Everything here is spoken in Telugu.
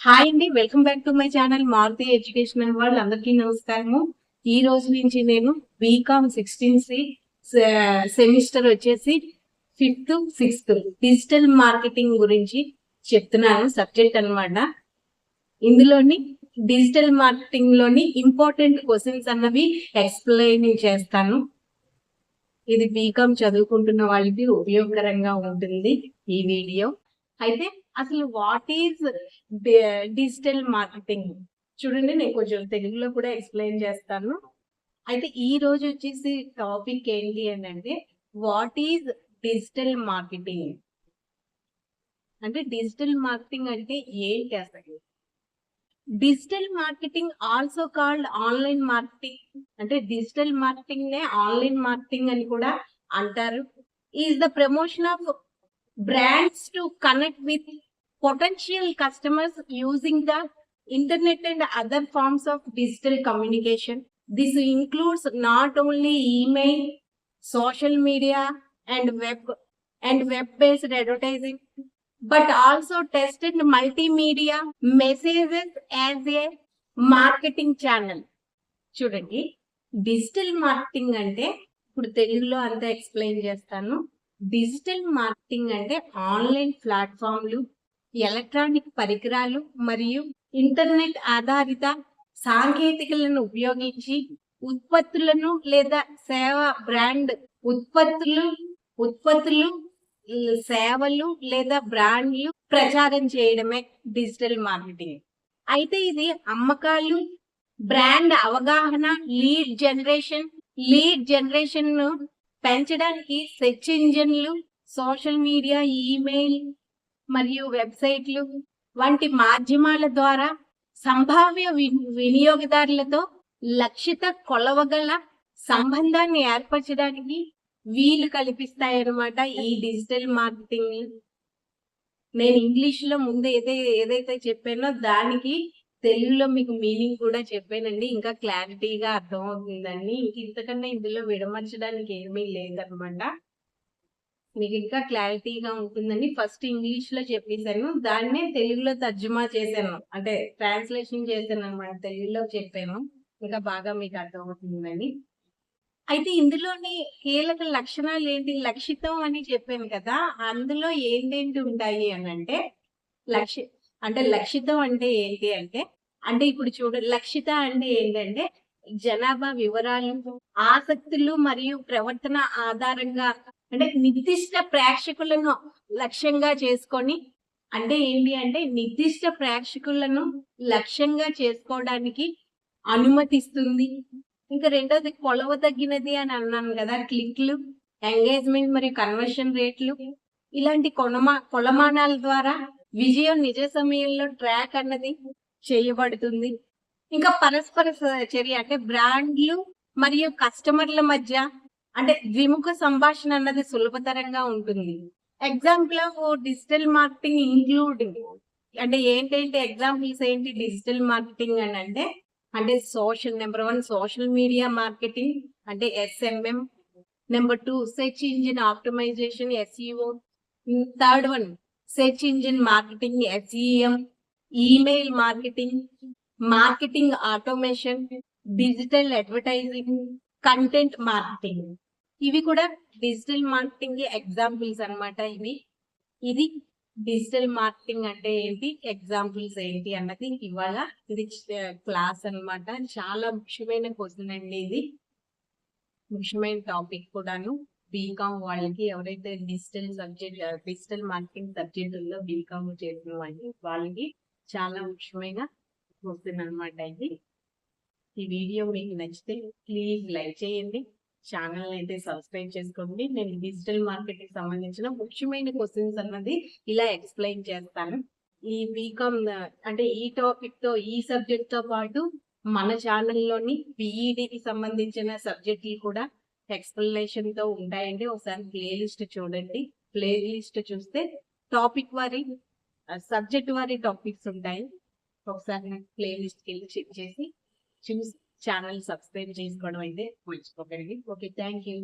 హాయ్ అండి, welcome back to my channel Maruti educational world. అందరికీ నమస్కారము. ఈ రోజు నుంచి నేను బీకామ్ 16C సెమిస్టర్ వచ్చేసి 5th 6th డిజిటల్ మార్కెటింగ్ గురించి చెప్తున్నాను. సబ్జెక్ట్ అన్నమాట. ఇందులోని డిజిటల్ మార్కెటింగ్ లోని ఇంపార్టెంట్ క్వశ్చన్స్ అన్నవి ఎక్స్ప్లెయిన్ చేస్తాను. ఇది బీకామ్ చదువుకుంటున్న వాళ్ళకి ఉపయోగకరంగా ఉంటుంది ఈ వీడియో. అయితే అసలు వాట్ ఈజ్ డిజిటల్ మార్కెటింగ్ చూడండి, నేను కొంచెం తెలుగులో కూడా ఎక్స్ప్లెయిన్ చేస్తాను. అయితే ఈ రోజు వచ్చేసి టాపిక్ ఏంటి అని అంటే, వాట్ ఈజ్ డిజిటల్ మార్కెటింగ్ అంటే, డిజిటల్ మార్కెటింగ్ అంటే ఏంటి అసలు? Digital marketing also called online marketing, అంటే డిజిటల్ మార్కెటింగ్ నే ఆన్లైన్ మార్కెటింగ్ అని కూడా అంటారు. Is the promotion of brands to connect with potential customers using the internet and other forms of digital communication. This includes not only email, social media and web-based advertising, but also tested multimedia messages as a marketing channel. చూడండి, డిజిటల్ మార్కెటింగ్ అంటే ఇప్పుడు తెలుగులో అంతా ఎక్స్ప్లెయిన్ చేస్తాను. డిజిటల్ మార్కెటింగ్ అంటే ఆన్లైన్ ప్లాట్ఫామ్లు, ఎలక్ట్రానిక్ పరికరాలు మరియు ఇంటర్నెట్ ఆధారిత సాంకేతికలను ఉపయోగించి ఉత్పత్తులను లేదా సేవ బ్రాండ్ ఉత్పత్తులు సేవలు లేదా బ్రాండ్లు ప్రచారం చేయడమే డిజిటల్ మార్కెటింగ్. అయితే ఇది అమ్మకాలు, బ్రాండ్ అవగాహన, లీడ్ జనరేషన్ ను పెంచడానికి సెర్చ్ ఇంజిన్లు, సోషల్ మీడియా, ఈమెయిల్ మరియు వెబ్సైట్లు వంటి మాధ్యమాల ద్వారా సంభావ్య వినియోగదారులతో లక్షిత కొలవగల సంబంధాన్ని ఏర్పరచడానికి వీలు కల్పిస్తాయన్నమాట ఈ డిజిటల్ మార్కెటింగ్. నేను ఇంగ్లీష్ లో ముందు ఏదైతే చెప్పానో దానికి తెలుగులో మీకు మీనింగ్ కూడా చెప్పానండి. ఇంకా క్లారిటీగా అర్థమవుతుందండి. ఇంతకన్నా ఇందులో విడమర్చడానికి ఏమీ లేదనమాట. మీకు ఇంకా క్లారిటీగా ఉంటుందని ఫస్ట్ ఇంగ్లీష్ లో చెప్పేశాను, దాన్నే తెలుగులో తర్జుమా చేశాను, అంటే ట్రాన్స్లేషన్ చేశాను అనమాట. తెలుగులో చెప్పాను, ఇంకా బాగా మీకు అర్థమవుతుందని. అయితే ఇందులోని కీలక లక్షణాలు ఏంటి? లక్షితం అని చెప్పాను కదా, అందులో ఏంటేంటి ఉంటాయి అని అంటే, లక్షితం అంటే ఏంటి అంటే ఇప్పుడు లక్షిత అంటే ఏంటంటే జనాభా వివరాలు, ఆసక్తులు మరియు ప్రవర్తన ఆధారంగా, అంటే నిర్దిష్ట ప్రేక్షకులను లక్ష్యంగా చేసుకొని, అంటే ఏంటి అంటే నిర్దిష్ట ప్రేక్షకులను లక్ష్యంగా చేసుకోవడానికి అనుమతిస్తుంది. ఇంకా రెండోది కొలవదగినది అని అన్నాను కదా, క్లిక్లు, ఎంగేజ్మెంట్ మరియు కన్వర్షన్ రేట్లు, ఇలాంటి కొలమానాల ద్వారా విజయం నిజ సమయంలో ట్రాక్ అన్నది చేయబడుతుంది. ఇంకా పరస్పర చర్య అంటే బ్రాండ్లు మరియు కస్టమర్ల మధ్య అంటే ద్విముఖ సంభాషణ అన్నది సులభతరంగా ఉంటుంది. Example of digital marketing including అంటే ఏంటంటే ఎగ్జాంపుల్స్ ఏంటి డిజిటల్ మార్కెటింగ్ అని అంటే నెంబర్ 1 సోషల్ మీడియా మార్కెటింగ్ అంటే SMM, number 2 search engine optimization SEO, third one search engine marketing SEM, email marketing automation, digital advertising, content marketing. ఇవి కూడా డిజిటల్ మార్కెటింగ్ ఎగ్జాంపుల్స్ అన్నమాట. ఇది డిజిటల్ మార్కెటింగ్ అంటే ఏంటి, ఎగ్జాంపుల్స్ ఏంటి అన్నది ఇవాళ ఇది క్లాస్ అన్నమాట. చాలా ముఖ్యమైన క్వశ్చన్ అండి, ఇది ముఖ్యమైన టాపిక్ కూడాను. బీకామ్ వాళ్ళకి ఎవరైతే డిజిటల్ మార్కెటింగ్ సబ్జెక్ట్ ఉందో బీకామ్ చేసిన వాళ్ళకి చాలా ముఖ్యమైన క్వశ్చన్ అనమాట ఇది. ఈ వీడియో మీకు నచ్చితే ప్లీజ్ లైక్ చేయండి, ఛానల్ అయితే సబ్స్క్రైబ్ చేసుకోండి. నేను డిజిటల్ మార్కెటింగ్ సంబంధించిన ముఖ్యమైన క్వశ్చన్స్ అన్నది ఇలా ఎక్స్ప్లెయిన్ చేస్తాను. ఈ బీకామ్ అంటే ఈ టాపిక్ తో ఈ సబ్జెక్ట్ తో పాటు మన ఛానల్లోని BEDకి సంబంధించిన సబ్జెక్టులు కూడా ఎక్స్ప్లెనేషన్ తో ఉంటాయండి. ఒకసారి ప్లేలిస్ట్ చూడండి. ప్లేలిస్ట్ చూస్తే టాపిక్ వారి సబ్జెక్ట్ వారి టాపిక్స్ ఉంటాయి. ఒకసారి ప్లేలిస్ట్కి వెళ్ళి చెక్ చేసి చూసి ఛానల్ సబ్స్క్రైబ్ చేసుకోవడం అయితే మర్చిపోకండి. Okay, thank you.